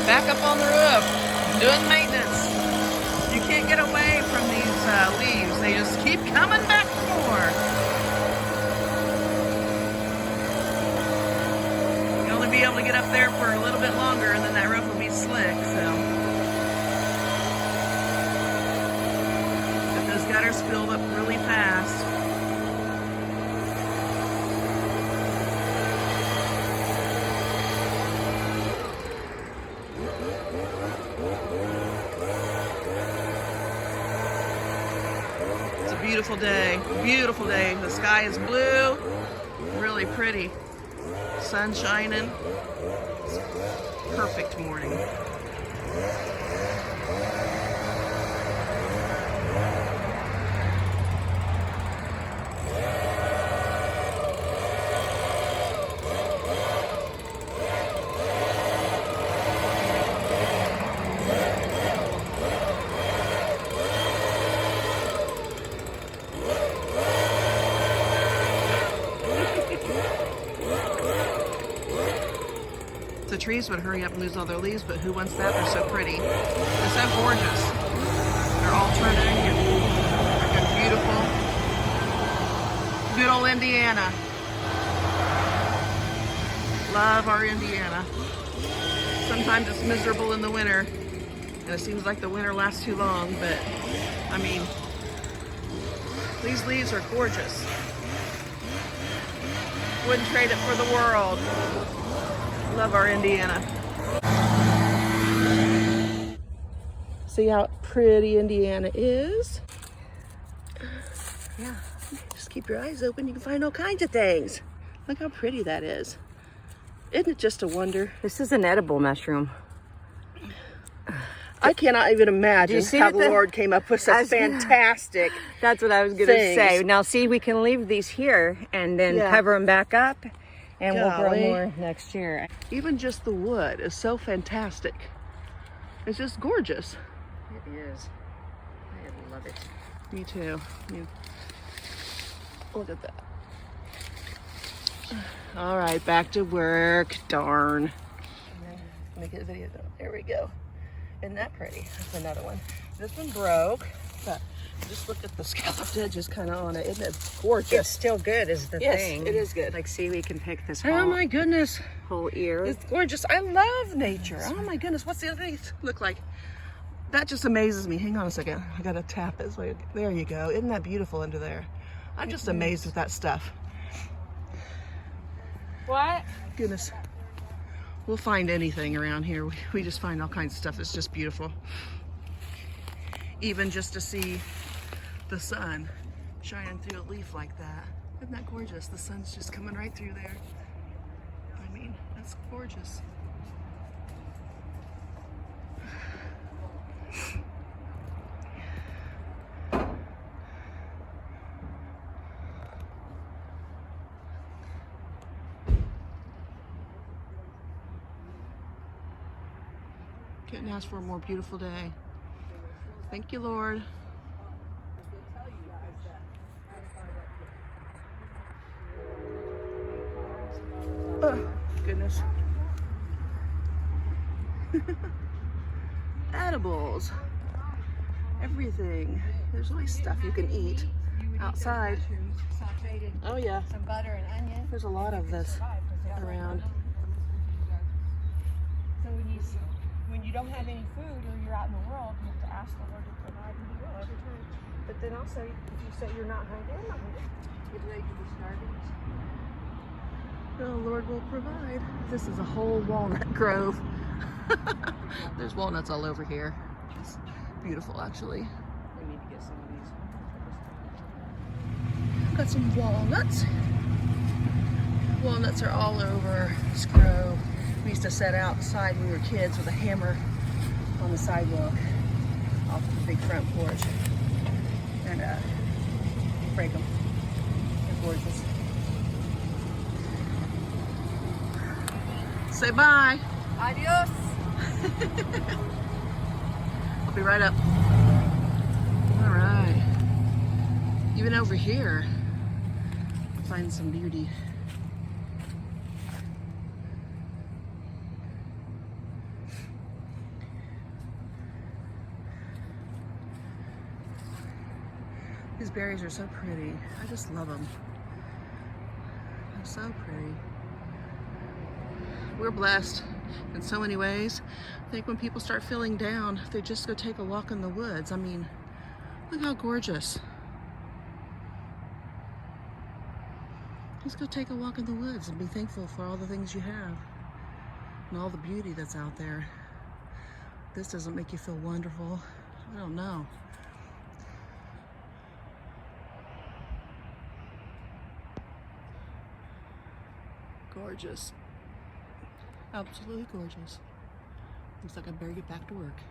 back up on the roof, doing maintenance. You can't get away from these leaves. They just keep coming back for more. You'll only be able to get up there for a little bit longer, and then that roof will be slick, so. But those gutters filled up really fast. It's a beautiful day, beautiful day. The sky is blue, really pretty. Sun shining. Perfect morning. The trees would hurry up and lose all their leaves, but who wants that? They're so pretty. They're so gorgeous. They're all turning and looking beautiful. Good old Indiana. Love our Indiana. Sometimes it's miserable in the winter, and it seems like the winter lasts too long, but I mean, these leaves are gorgeous. Wouldn't trade it for the world. Love our Indiana. See how pretty Indiana is? Yeah, just keep your eyes open. You can find all kinds of things. Look how pretty that is. Isn't it just a wonder? This is an edible mushroom. I cannot even imagine how the Lord came up with such fantastic That's what I was going to say. Now see, we can leave these here and then cover them back up. And we'll grow more next year. Even just the wood is so fantastic. It's just gorgeous. It is. I love it. Me too. Look at that. All right, back to work. Darn. Make it a video. There we go. Isn't that pretty? That's another one. This one broke, but just look at the scalloped edges kind of on it. Isn't it gorgeous? It's still good is the thing. Yes, it is good. Like, see, we can pick this whole, Oh my goodness. whole ear. It's gorgeous. I love nature. Oh my goodness. What's the other thing look like? That just amazes me. Hang on a second. I got to tap it. There you go. Isn't that beautiful under there? I'm just amazed with that stuff. What? Goodness. We'll find anything around here. We just find all kinds of stuff. It's just beautiful. Even just to see the sun shining through a leaf like that. Isn't that gorgeous? The sun's just coming right through there. I mean, that's gorgeous. Couldn't ask for a more beautiful day. Thank you, Lord. Oh, goodness. Edibles. Everything. There's always stuff you can eat outside. Oh yeah. Some butter and onion. There's a lot of this around. So when you don't have any food or you're out in the world, you have to ask the Lord to provide, and He will every time. But then also, if you say you're not hungry, I'm not hungry. Get ready to be starving. The Lord will provide. This is a whole walnut grove. There's walnuts all over here. It's beautiful, actually. We need to get some of these. Got some walnuts. Walnuts are all over this grove. We used to sit outside when we were kids with a hammer on the sidewalk off the big front porch and break them. They're gorgeous. Say bye. Adios. I'll be right up. All right. Even over here, I'll find some beauty. These berries are so pretty. I just love them. They're so pretty. We're blessed in so many ways. I think when people start feeling down, they just go take a walk in the woods. I mean, look how gorgeous. Just go take a walk in the woods and be thankful for all the things you have and all the beauty that's out there. This doesn't make you feel wonderful. I don't know. Gorgeous. Absolutely gorgeous. Looks like I better get back to work.